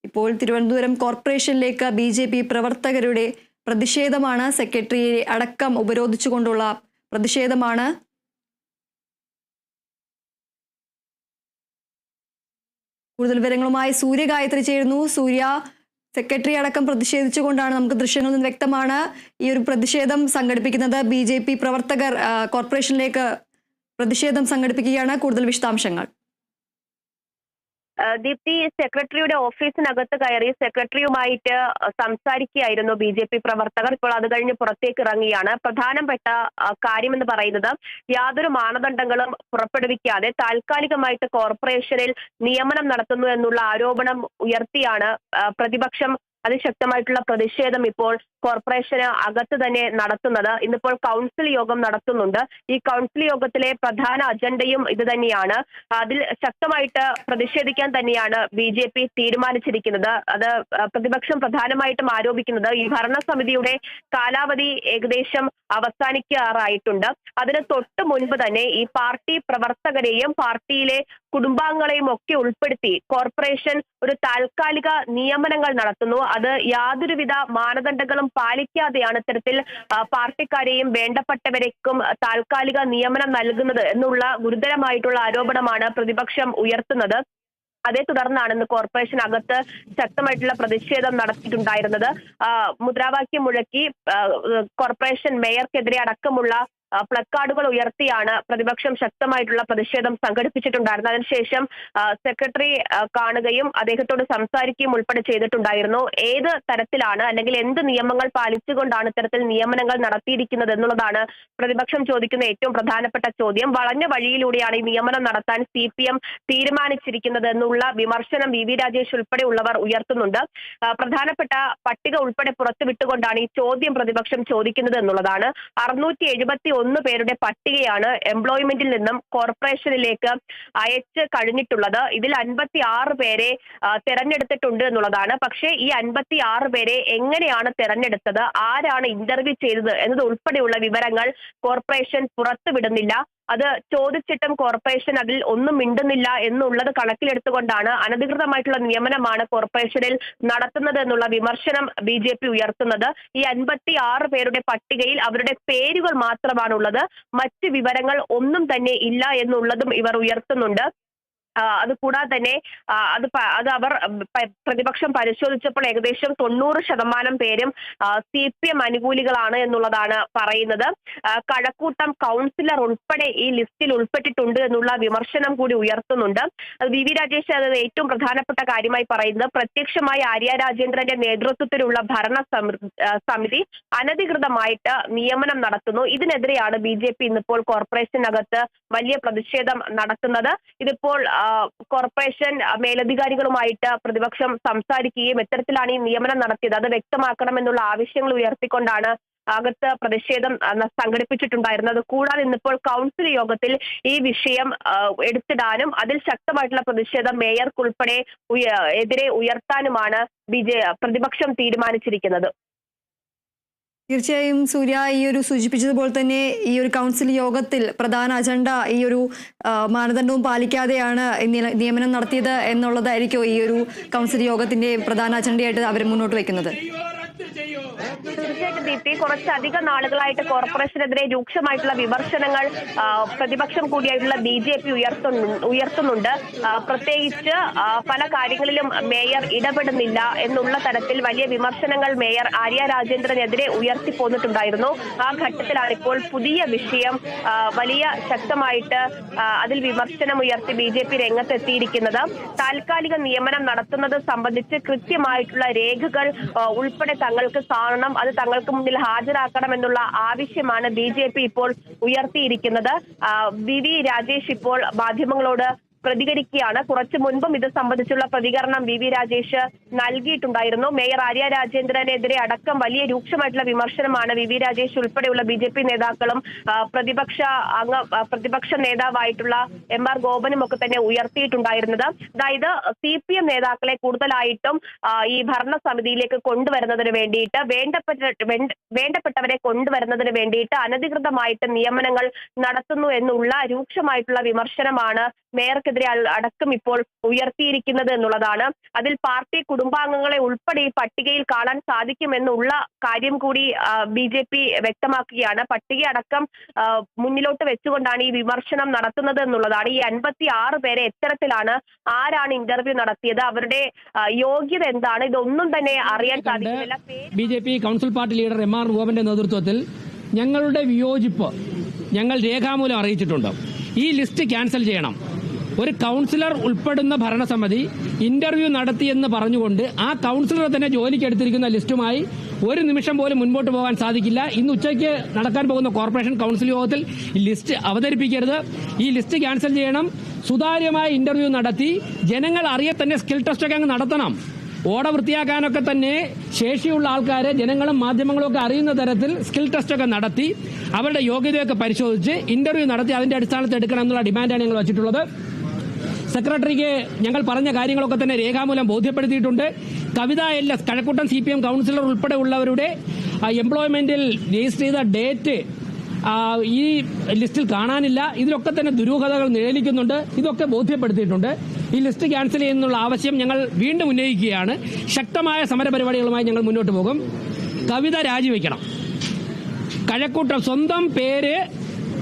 ഇപ്പോൾ തിരുവനന്തപുരം കോർപ്പറേഷനിലേക്ക് ബി.ജെ.പി. പ്രവർത്തകരുടെ പ്രതിഷേധമാണ്. സെക്രട്ടറിയെ അടക്കം ഉപരോധിച്ചുകൊണ്ടുള്ള പ്രതിഷേധമാണ്. കൂടുതൽ വിവരങ്ങളുമായി സൂര്യ ഗായത്രി ചേരുന്നു. സൂര്യ, സെക്രട്ടറി അടക്കം പ്രതിഷേധിച്ചുകൊണ്ടാണ്, നമുക്ക് ദൃശ്യങ്ങളിൽ നിന്ന് വ്യക്തമാണ് ഈ ഒരു പ്രതിഷേധം സംഘടിപ്പിക്കുന്നത്. ബി.ജെ.പി. പ്രവർത്തകർ കോർപ്പറേഷനിലേക്ക് പ്രതിഷേധം സംഘടിപ്പിക്കുകയാണ്. കൂടുതൽ വിശദാംശങ്ങൾ. ദീപ്തി, സെക്രട്ടറിയുടെ ഓഫീസിനകത്ത് കയറി സെക്രട്ടറിയുമായിട്ട് സംസാരിക്കുകയായിരുന്നു ബി.ജെ.പി. പ്രവർത്തകർ. ഇപ്പോൾ അത് കഴിഞ്ഞ് പുറത്തേക്ക് ഇറങ്ങിയാണ്. പ്രധാനപ്പെട്ട കാര്യമെന്ന് പറയുന്നത്, യാതൊരു മാനദണ്ഡങ്ങളും പുറപ്പെടുവിക്കാതെ താൽക്കാലികമായിട്ട് കോർപ്പറേഷനിൽ നിയമനം നടത്തുന്നു എന്നുള്ള ആരോപണം ഉയർത്തിയാണ് പ്രതിപക്ഷം അതിശക്തമായിട്ടുള്ള പ്രതിഷേധം ഇപ്പോൾ കോർപ്പറേഷന് അകത്ത് തന്നെ നടത്തുന്നത്. ഇന്നിപ്പോൾ കൗൺസിൽ യോഗം നടത്തുന്നുണ്ട്. ഈ കൗൺസിൽ യോഗത്തിലെ പ്രധാന അജണ്ടയും ഇത് തന്നെയാണ്. അതിൽ ശക്തമായിട്ട് പ്രതിഷേധിക്കാൻ തന്നെയാണ് ബി.ജെ.പി. തീരുമാനിച്ചിരിക്കുന്നത്. അത് പ്രതിപക്ഷം പ്രധാനമായിട്ടും ആരോപിക്കുന്നത്, ഈ ഭരണസമിതിയുടെ കാലാവധി ഏകദേശം അവസാനിക്കാറായിട്ടുണ്ട്. അതിന് തൊട്ട് മുൻപ് തന്നെ ഈ പാർട്ടി പ്രവർത്തകരെയും പാർട്ടിയിലെ കുടുംബാംഗങ്ങളെയും ഒക്കെ ഉൾപ്പെടുത്തി കോർപ്പറേഷൻ ഒരു താൽക്കാലിക നിയമനങ്ങൾ നടത്തുന്നു. അത് യാതൊരുവിധ മാനദണ്ഡങ്ങളും പാലിക്കാതെയാണ് ഇത്തരത്തിൽ പാർട്ടിക്കാരെയും വേണ്ടപ്പെട്ടവരേക്കും താൽക്കാലിക നിയമനം നൽകുന്നത് എന്നുള്ള ഗുരുതരമായിട്ടുള്ള ആരോപണമാണ് പ്രതിപക്ഷം ഉയർത്തുന്നത്. അതേ തുടർന്നാണ് ഇന്ന് കോർപ്പറേഷൻ അകത്ത് ശക്തമായിട്ടുള്ള പ്രതിഷേധം നടത്തിയിട്ടുണ്ടായിരുന്നത്. മുദ്രാവാക്യം മുഴക്കി കോർപ്പറേഷൻ മേയർക്കെതിരെ അടക്കമുള്ള പ്ലക്കാർഡുകൾ ഉയർത്തിയാണ് പ്രതിപക്ഷം ശക്തമായിട്ടുള്ള പ്രതിഷേധം സംഘടിപ്പിച്ചിട്ടുണ്ടായിരുന്നത്. അതിനുശേഷം സെക്രട്ടറി കാണുകയും അദ്ദേഹത്തോട് സംസാരിക്കുകയും ഉൾപ്പെടെ ചെയ്തിട്ടുണ്ടായിരുന്നു. ഏത് തരത്തിലാണ് അല്ലെങ്കിൽ എന്ത് നിയമങ്ങൾ പാലിച്ചുകൊണ്ടാണ് ഇത്തരത്തിൽ നിയമനങ്ങൾ നടത്തിയിരിക്കുന്നത് എന്നുള്ളതാണ് പ്രതിപക്ഷം ചോദിക്കുന്ന ഏറ്റവും പ്രധാനപ്പെട്ട ചോദ്യം. വളഞ്ഞ വഴിയിലൂടെയാണ് ഈ നിയമനം നടത്താൻ CPM തീരുമാനിച്ചിരിക്കുന്നത് എന്നുള്ള വിമർശനം വി രാജേഷ് ഉൾപ്പെടെയുള്ളവർ ഉയർത്തുന്നുണ്ട്. പ്രധാനപ്പെട്ട പട്ടിക ഉൾപ്പെടെ പുറത്തുവിട്ടുകൊണ്ടാണ് ഈ ചോദ്യം പ്രതിപക്ഷം ചോദിക്കുന്നത് എന്നുള്ളതാണ്. 671 പേരുടെ പട്ടികയാണ് എംപ്ലോയ്മെന്റിൽ നിന്നും കോർപ്പറേഷനിലേക്ക് അയച്ച് കഴിഞ്ഞിട്ടുള്ളത്. ഇതിൽ 56 പേരെ തെരഞ്ഞെടുത്തിട്ടുണ്ട് എന്നുള്ളതാണ്. പക്ഷേ ഈ 56 പേരെ എങ്ങനെയാണ് തെരഞ്ഞെടുത്തത്, ആരാണ് ഇന്റർവ്യൂ ചെയ്തത് എന്നത് ഉൾപ്പെടെയുള്ള വിവരങ്ങൾ കോർപ്പറേഷൻ പുറത്തുവിടുന്നില്ല. അത് ചോദിച്ചിട്ടും കോർപ്പറേഷൻ അതിൽ ഒന്നും മിണ്ടുന്നില്ല എന്നുള്ളത് കണക്കിലെടുത്തുകൊണ്ടാണ് അനധികൃതമായിട്ടുള്ള നിയമനമാണ് കോർപ്പറേഷനിൽ നടത്തുന്നത് എന്നുള്ള വിമർശനം BJP ഉയർത്തുന്നത്. ഈ 56 പേരുടെ പട്ടികയിൽ അവരുടെ പേരുകൾ മാത്രമാണുള്ളത്, മറ്റ് വിവരങ്ങൾ ഒന്നും തന്നെ ഇല്ല എന്നുള്ളതും ഇവർ ഉയർത്തുന്നുണ്ട്. അതുകൂടാതെ തന്നെ അത് അവർ പ്രതിപക്ഷം പരിശോധിച്ചപ്പോൾ ഏകദേശം 90% പേരും CPM അനുകൂലികളാണ് എന്നുള്ളതാണ് പറയുന്നത്. കഴക്കൂട്ടം കൗൺസിലർ ഉൾപ്പെടെ ഈ ലിസ്റ്റിൽ ഉൾപ്പെട്ടിട്ടുണ്ട് എന്നുള്ള വിമർശനം കൂടി ഉയർത്തുന്നുണ്ട്. വി രാജേഷ് അത് ഏറ്റവും പ്രധാനപ്പെട്ട കാര്യമായി പറയുന്നത്, പ്രത്യക്ഷമായി ആര്യ രാജേന്ദ്രന്റെ നേതൃത്വത്തിലുള്ള ഭരണ സമിതി അനധികൃതമായിട്ട് നിയമനം നടത്തുന്നു. ഇതിനെതിരെയാണ് BJP ഇന്നിപ്പോൾ കോർപ്പറേഷനകത്ത് വലിയ പ്രതിഷേധം നടത്തുന്നത്. ഇതിപ്പോൾ കോർപ്പറേഷൻ മേലധികാരികളുമായിട്ട് പ്രതിപക്ഷം സംസാരിക്കുകയും എത്തരത്തിലാണ് ഈ നിയമനം നടത്തിയത് അത് വ്യക്തമാക്കണമെന്നുള്ള ആവശ്യങ്ങൾ ഉയർത്തിക്കൊണ്ടാണ് അകത്ത് പ്രതിഷേധം സംഘടിപ്പിച്ചിട്ടുണ്ടായിരുന്നത്. കൂടാതെ ഇന്നിപ്പോൾ കൗൺസിൽ യോഗത്തിൽ ഈ വിഷയം എടുത്തിടാനും അതിൽ ശക്തമായിട്ടുള്ള പ്രതിഷേധം മേയർക്കുൾപ്പെടെ എതിരെ ഉയർത്താനുമാണ് പ്രതിപക്ഷം തീരുമാനിച്ചിരിക്കുന്നത്. തീർച്ചയായും സൂര്യ, ഈ ഒരു സൂചിപ്പിച്ചതുപോലെ തന്നെ ഈ ഒരു കൗൺസിൽ യോഗത്തിൽ പ്രധാന അജണ്ട ഈ ഒരു മാനദണ്ഡവും പാലിക്കാതെയാണ് നിയമനം നടത്തിയത് എന്നുള്ളതായിരിക്കും ഈ ഒരു കൗൺസിൽ യോഗത്തിന്റെ പ്രധാന അജണ്ടയായിട്ട് അവർ മുന്നോട്ട് വയ്ക്കുന്നത്. തീർച്ചയായിട്ടും ദീപ്തി, കുറച്ചധികം നാളുകളായിട്ട് കോർപ്പറേഷനെതിരെ രൂക്ഷമായിട്ടുള്ള വിമർശനങ്ങൾ പ്രതിപക്ഷം കൂടിയായിട്ടുള്ള BJP ഉയർത്തുന്നുണ്ട്. പ്രത്യേകിച്ച് പല കാര്യങ്ങളിലും മേയർ ഇടപെടുന്നില്ല എന്നുള്ള തരത്തിൽ വലിയ വിമർശനങ്ങൾ മേയർ ആര്യ രാജേന്ദ്രനെതിരെ ഉയർത്തിപ്പോന്നിട്ടുണ്ടായിരുന്നു. ആ ഘട്ടത്തിലാണ് ഇപ്പോൾ പുതിയ വിഷയം വലിയ ശക്തമായിട്ട് അതിൽ വിമർശനം ഉയർത്തി BJP രംഗത്തെത്തിയിരിക്കുന്നത്. താൽക്കാലിക നിയമനം നടത്തുന്നത് സംബന്ധിച്ച് കൃത്യമായിട്ടുള്ള രേഖകൾ ഉൾപ്പെടെ തങ്ങൾക്ക് കാണണം, അത് തങ്ങൾക്ക് മുന്നിൽ ഹാജരാക്കണം എന്നുള്ള ആവശ്യമാണ് BJP ഇപ്പോൾ ഉയർത്തിയിരിക്കുന്നത്. വി രാജേഷ് ഇപ്പോൾ മാധ്യമങ്ങളോട് പ്രതികരിക്കുകയാണ്. കുറച്ചു മുൻപും ഇത് സംബന്ധിച്ചുള്ള പ്രതികരണം വി രാജേഷ് നൽകിയിട്ടുണ്ടായിരുന്നു. മേയർ ആര്യ രാജേന്ദ്രനെതിരെ അടക്കം വലിയ രൂക്ഷമായിട്ടുള്ള വിമർശനമാണ് വി രാജേഷ് ഉൾപ്പെടെയുള്ള BJP നേതാക്കളും പ്രതിപക്ഷ നേതാവായിട്ടുള്ള MR ഗോപനും ഒക്കെ തന്നെ ഉയർത്തിയിട്ടുണ്ടായിരുന്നത്. അതായത് CPM നേതാക്കളെ കൂടുതലായിട്ടും ഈ ഭരണസമിതിയിലേക്ക് കൊണ്ടുവരുന്നതിന് വേണ്ടിയിട്ട് വേണ്ടപ്പെട്ടവരെ കൊണ്ടുവരുന്നതിന് വേണ്ടിയിട്ട് അനധികൃതമായിട്ട് നിയമനങ്ങൾ നടത്തുന്നു എന്നുള്ള രൂക്ഷമായിട്ടുള്ള വിമർശനമാണ് മേയർക്കെതിരെ അടക്കം ഇപ്പോൾ ഉയർത്തിയിരിക്കുന്നത് എന്നുള്ളതാണ്. അതിൽ പാർട്ടി കുടുംബാംഗങ്ങളെ ഉൾപ്പെടെ ഈ പട്ടികയിൽ കാണാൻ സാധിക്കുമെന്നുള്ള കാര്യം കൂടി BJP വ്യക്തമാക്കുകയാണ്. പട്ടിക അടക്കം മുന്നിലോട്ട് വെച്ചുകൊണ്ടാണ് ഈ വിമർശനം നടത്തുന്നത് എന്നുള്ളതാണ്. ഈ 56 പേരെ എത്തരത്തിലാണ്, ആരാണ് ഇന്റർവ്യൂ നടത്തിയത്, അവരുടെ യോഗ്യത എന്താണ്, ഇതൊന്നും തന്നെ അറിയാൻ സാധിക്കുന്നില്ല. BJP council party leader MR ഗോപന്റെ നേതൃത്വത്തിൽ ഞങ്ങളുടെ വിയോജിപ്പ് ഞങ്ങൾ രേഖാമൂലം അറിയിച്ചിട്ടുണ്ട്. ഈ ലിസ്റ്റ് ക്യാൻസൽ ചെയ്യണം. ഒരു കൗൺസിലർ ഉൾപ്പെടുന്ന ഭരണസമിതി ഇന്റർവ്യൂ നടത്തിയെന്ന് പറഞ്ഞുകൊണ്ട് ആ കൗൺസിലറെ തന്നെ ജോലിക്കെടുത്തിരിക്കുന്ന ലിസ്റ്റുമായി ഒരു നിമിഷം പോലും മുൻപോട്ട് പോകാൻ സാധിക്കില്ല. ഇന്ന് ഉച്ചയ്ക്ക് നടക്കാൻ പോകുന്ന കോർപ്പറേഷൻ കൗൺസിൽ യോഗത്തിൽ ഈ ലിസ്റ്റ് അവതരിപ്പിക്കരുത്. ഈ ലിസ്റ്റ് ക്യാൻസൽ ചെയ്യണം. സുതാര്യമായ ഇന്റർവ്യൂ നടത്തി ജനങ്ങൾ അറിയെ തന്നെ സ്കിൽ ടെസ്റ്റൊക്കെ അങ്ങ് നടത്തണം. ഓട വൃത്തിയാക്കാനൊക്കെ തന്നെ ശേഷിയുള്ള ആൾക്കാരെ ജനങ്ങളും മാധ്യമങ്ങളും ഒക്കെ അറിയുന്ന തരത്തിൽ സ്കിൽ ടെസ്റ്റൊക്കെ നടത്തി അവരുടെ യോഗ്യതയൊക്കെ പരിശോധിച്ച് ഇന്റർവ്യൂ നടത്തി അതിന്റെ അടിസ്ഥാനത്തിൽ എടുക്കണം എന്നുള്ള ഡിമാൻഡാണ് ഞങ്ങൾ വച്ചിട്ടുള്ളത്. സെക്രട്ടറിക്ക് ഞങ്ങൾ പറഞ്ഞ കാര്യങ്ങളൊക്കെ തന്നെ രേഖാമൂലം ബോധ്യപ്പെടുത്തിയിട്ടുണ്ട്. കവിത LS കഴക്കൂട്ടം CPM കൗൺസിലർ ഉൾപ്പെടെ ഉള്ളവരുടെ എംപ്ലോയ്മെന്റിൽ രജിസ്റ്റർ ചെയ്ത ഡേറ്റ് ഈ ലിസ്റ്റിൽ കാണാനില്ല. ഇതിലൊക്കെ തന്നെ ദുരൂഹതകൾ നിഴലിക്കുന്നുണ്ട്. ഇതൊക്കെ ബോധ്യപ്പെടുത്തിയിട്ടുണ്ട്. ഈ ലിസ്റ്റ് ക്യാൻസൽ ചെയ്യുന്നുള്ള ആവശ്യം ഞങ്ങൾ വീണ്ടും ഉന്നയിക്കുകയാണ്. ശക്തമായ സമരപരിപാടികളുമായി ഞങ്ങൾ മുന്നോട്ട് പോകും. കവിത രാജിവെക്കണം. കഴക്കൂട്ടം സ്വന്തം പേര്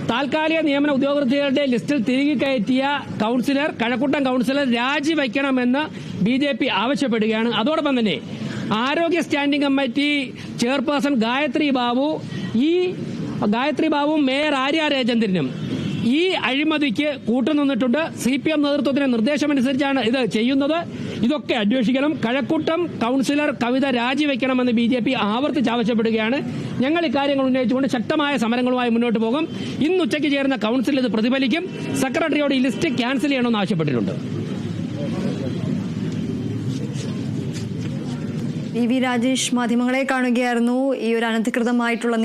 താൽക്കാലിക നിയമന ഉദ്യോഗാർത്ഥികളുടെ ലിസ്റ്റിൽ തിരികെ കയറ്റിയ കൗൺസിലർ, കഴക്കൂട്ടം കൗൺസിലർ രാജിവെക്കണമെന്ന് BJP ആവശ്യപ്പെടുകയാണ്. അതോടൊപ്പം തന്നെ ആരോഗ്യ സ്റ്റാൻഡിംഗ് കമ്മിറ്റി ചെയർപേഴ്സൺ ഗായത്രി ബാബുവും മേയർ ആര്യ രാജേന്ദ്രനും ഈ അഴിമതിക്ക് കൂട്ടുനിന്നിട്ടുണ്ട്. CPM നേതൃത്വത്തിന്റെ നിർദ്ദേശമനുസരിച്ചാണ് ഇത് ചെയ്യുന്നത്. ഇതൊക്കെ അന്വേഷിക്കണം. കഴക്കൂട്ടം കൗൺസിലർ കവിത രാജിവെക്കണമെന്ന് BJP ആവർത്തിച്ച് ആവശ്യപ്പെടുകയാണ്. ഞങ്ങൾ ഇക്കാര്യങ്ങൾ ഉന്നയിച്ചുകൊണ്ട് ശക്തമായ സമരങ്ങളുമായി മുന്നോട്ട് പോകും. ഇന്ന് ഉച്ചയ്ക്ക് ചേർന്ന കൗൺസിൽ ഇത് പ്രതിഫലിക്കും. സെക്രട്ടറിയോട് ഈ ലിസ്റ്റ് ക്യാൻസൽ ചെയ്യണമെന്ന് ആവശ്യപ്പെട്ടിട്ടുണ്ട്. PV രാജേഷ് മാധ്യമങ്ങളെ കാണുകയായിരുന്നു. ഈ ഒരു അനധികൃതമായിട്ടുള്ള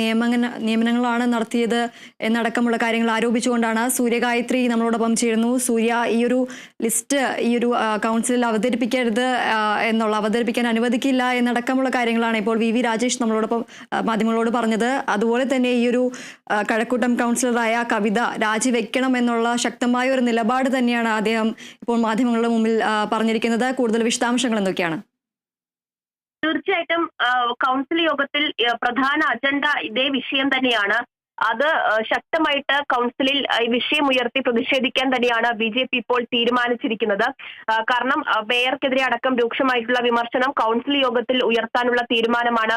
നിയമനങ്ങളാണ് നടത്തിയത് എന്നടക്കമുള്ള കാര്യങ്ങൾ ആരോപിച്ചുകൊണ്ടാണ് സൂര്യഗായത്രി നമ്മളോടൊപ്പം ചേരുന്നു. സൂര്യ, ഈ ഒരു ലിസ്റ്റ് ഈ ഒരു കൗൺസിലിൽ അവതരിപ്പിക്കാൻ അനുവദിക്കില്ല എന്നടക്കമുള്ള കാര്യങ്ങളാണ് ഇപ്പോൾ VV രാജേഷ് നമ്മളോടൊപ്പം മാധ്യമങ്ങളോട് പറഞ്ഞത്. അതുപോലെ തന്നെ ഈ ഒരു കഴക്കൂട്ടം കൗൺസിലറായ കവിത രാജിവെക്കണം എന്നുള്ള ശക്തമായ ഒരു നിലപാട് തന്നെയാണ് അദ്ദേഹം ഇപ്പോൾ മാധ്യമങ്ങളുടെ മുമ്പിൽ പറഞ്ഞിരിക്കുന്നത്. കൂടുതൽ വിശദാംശങ്ങൾ എന്തൊക്കെയാണ്? തീർച്ചയായിട്ടും കൗൺസിൽ യോഗത്തിൽ പ്രധാന അജണ്ട ഇതേ വിഷയം തന്നെയാണ്. അത് ശക്തമായിട്ട് കൗൺസിലിൽ ഈ വിഷയം ഉയർത്തി പ്രതിഷേധിക്കാൻ തന്നെയാണ് BJP ഇപ്പോൾ തീരുമാനിച്ചിരിക്കുന്നത്. കാരണം മേയർക്കെതിരെ അടക്കം രൂക്ഷമായിട്ടുള്ള വിമർശനം കൗൺസിൽ യോഗത്തിൽ ഉയർത്താനുള്ള തീരുമാനമാണ്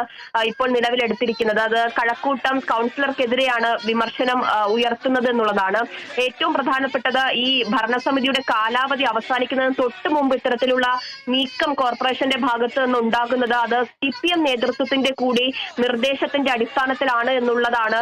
ഇപ്പോൾ നിലവിലെടുത്തിരിക്കുന്നത്. അത് കഴക്കൂട്ടം കൗൺസിലർക്കെതിരെയാണ് വിമർശനം ഉയർത്തുന്നത് എന്നുള്ളതാണ്. ഏറ്റവും പ്രധാനപ്പെട്ടത് ഈ ഭരണസമിതിയുടെ കാലാവധി അവസാനിക്കുന്നതിന് തൊട്ട് മുമ്പ് ഇത്തരത്തിലുള്ള നീക്കം കോർപ്പറേഷന്റെ ഭാഗത്ത് നിന്ന് ഉണ്ടാകുന്നത് അത് CPM നേതൃത്വത്തിന്റെ കൂടി നിർദ്ദേശത്തിന്റെ അടിസ്ഥാനത്തിലാണ് എന്നുള്ളതാണ്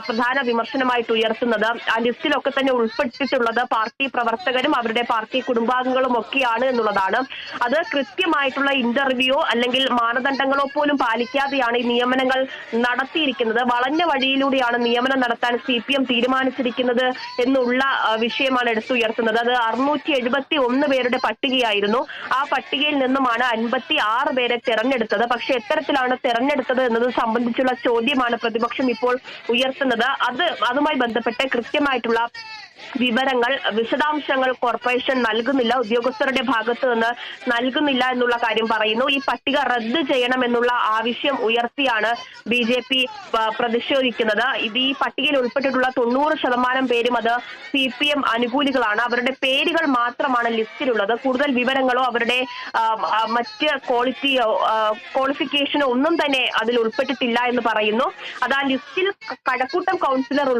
പ്രധാന വിമർശനമായിട്ട് ഉയർത്തുന്നത്. ആ ലിസ്റ്റിലൊക്കെ തന്നെ ഉൾപ്പെട്ടിട്ടുള്ളത് പാർട്ടി പ്രവർത്തകരും അവരുടെ പാർട്ടി കുടുംബാംഗങ്ങളും ഒക്കെയാണ് എന്നുള്ളതാണ്. അത് കൃത്യമായിട്ടുള്ള ഇന്റർവ്യൂയോ അല്ലെങ്കിൽ മാനദണ്ഡങ്ങളോ പോലും പാലിക്കാതെയാണ് ഈ നിയമനങ്ങൾ നടത്തിയിരിക്കുന്നത്. വളഞ്ഞ വഴിയിലൂടെയാണ് നിയമനം നടത്താൻ CPM തീരുമാനിച്ചിരിക്കുന്നത് എന്നുള്ള വിഷയമാണ് എടുത്തുയർത്തുന്നത്. അത് 671 പേരുടെ പട്ടികയായിരുന്നു. ആ പട്ടികയിൽ നിന്നുമാണ് 56 പേരെ തെരഞ്ഞെടുത്തത്. പക്ഷെ എത്തരത്തിലാണ് തെരഞ്ഞെടുത്തത് എന്നത് സംബന്ധിച്ചുള്ള ചോദ്യമാണ് പ്രതിപക്ഷം ഇപ്പോൾ ഉയർത്തുന്നത്. അതുമായി ബന്ധപ്പെട്ട് കൃത്യമായിട്ടുള്ള വിവരങ്ങൾ, വിശദാംശങ്ങൾ കോർപ്പറേഷൻ നൽകുന്നില്ല, ഉദ്യോഗസ്ഥരുടെ ഭാഗത്ത് നിന്ന് നൽകുന്നില്ല എന്നുള്ള കാര്യം പറയുന്നു. ഈ പട്ടിക റദ്ദ് ചെയ്യണമെന്നുള്ള ആവശ്യം ഉയർത്തിയാണ് BJP പ്രതിഷേധിക്കുന്നത്. ഈ പട്ടികയിൽ ഉൾപ്പെട്ടിട്ടുള്ള 90% പേരും അത് CPM അനുകൂലികളാണ്. അവരുടെ പേരുകൾ മാത്രമാണ് ലിസ്റ്റിലുള്ളത്. കൂടുതൽ വിവരങ്ങളോ അവരുടെ മറ്റ് ക്വാളിഫിക്കേഷനോ ഒന്നും തന്നെ അതിൽ ഉൾപ്പെട്ടിട്ടില്ല എന്ന് പറയുന്നു. അത് ആ ലിസ്റ്റിൽ കഴക്കൂട്ടം കൗൺസിലർ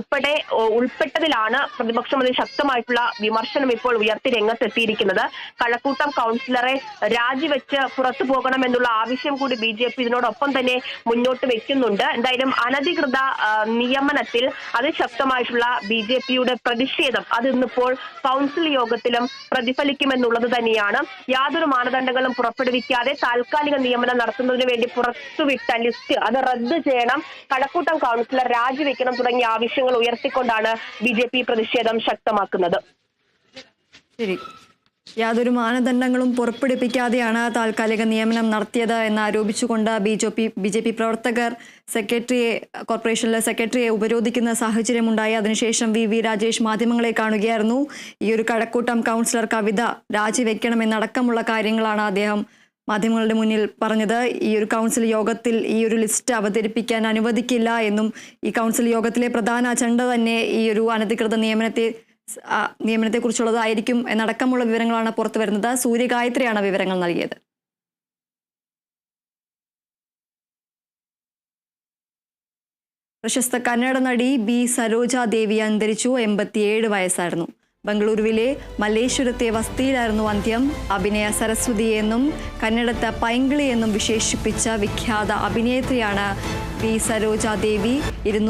ഉൾപ്പെട്ടതിലാണ് പ്രതിപക്ഷം ശക്തമായിട്ടുള്ള വിമർശനം ഇപ്പോൾ ഉയർത്തി രംഗത്തെത്തിയിരിക്കുന്നത്. കഴക്കൂട്ടം കൗൺസിലറെ രാജിവെച്ച് പുറത്തു പോകണമെന്നുള്ള ആവശ്യം കൂടി BJP ഇതിനോടൊപ്പം തന്നെ മുന്നോട്ട് വെക്കുന്നുണ്ട്. എന്തായാലും അനധികൃത നിയമനത്തിൽ അതിശക്തമായിട്ടുള്ള BJPയുടെ പ്രതിഷേധം അത് ഇന്നിപ്പോൾ കൗൺസിൽ യോഗത്തിലും പ്രതിഫലിക്കുമെന്നുള്ളത് തന്നെയാണ്. യാതൊരു മാനദണ്ഡങ്ങളും പുറപ്പെടുവിക്കാതെ താൽക്കാലിക നിയമനം നടത്തുന്നതിന് വേണ്ടി പുറത്തുവിട്ട ലിസ്റ്റ് അത് റദ്ദ് ചെയ്യണം, കഴക്കൂട്ടം കൗൺസിലർ രാജിവെക്കണം തുടങ്ങിയ ആവശ്യങ്ങൾ ഉയർത്തിക്കൊണ്ടാണ് BJP പ്രതിഷേധം ശക്തമാക്കുന്നത്. ശരി, യാതൊരു മാനദണ്ഡങ്ങളും പുറപ്പെടുവിക്കാതെയാണ് താൽക്കാലിക നിയമനം നടത്തിയത് എന്നാരോപിച്ചുകൊണ്ട് BJP പ്രവർത്തകർ കോർപ്പറേഷനിലെ സെക്രട്ടറിയെ ഉപരോധിക്കുന്ന സാഹചര്യമുണ്ടായി. അതിനുശേഷം VV രാജേഷ് മാധ്യമങ്ങളെ കാണുകയായിരുന്നു. ഈ ഒരു കഴക്കൂട്ടം കൗൺസിലർ കവിത രാജിവെക്കണമെന്നടക്കമുള്ള കാര്യങ്ങളാണ് അദ്ദേഹം മാധ്യമങ്ങളുടെ മുന്നിൽ പറഞ്ഞത്. ഈ ഒരു കൗൺസിൽ യോഗത്തിൽ ഈ ഒരു ലിസ്റ്റ് അവതരിപ്പിക്കാൻ അനുവദിക്കില്ല എന്നും ഈ കൗൺസിൽ യോഗത്തിലെ പ്രധാന അജണ്ട തന്നെ ഈ ഒരു അനധികൃത നിയമനത്തെക്കുറിച്ചുള്ളതായിരിക്കും എന്നടക്കമുള്ള വിവരങ്ങളാണ് പുറത്തു വരുന്നത്. സൂര്യഗായത്രിയാണ് വിവരങ്ങൾ നൽകിയത്. പ്രശസ്ത കന്നഡ നടി ബി സരോജാ ദേവി അന്തരിച്ചു. 87 വയസ്സായിരുന്നു. ബംഗളൂരുവിലെ മല്ലേശ്വരത്തെ വസതിയിലായിരുന്നു അന്ത്യം. അഭിനയ സരസ്വതി എന്നും കന്നഡത്തെ പൈങ്കിളി എന്നും വിശേഷിപ്പിച്ച വിഖ്യാത അഭിനേത്രിയാണ് ബി സരോജാ ദേവി.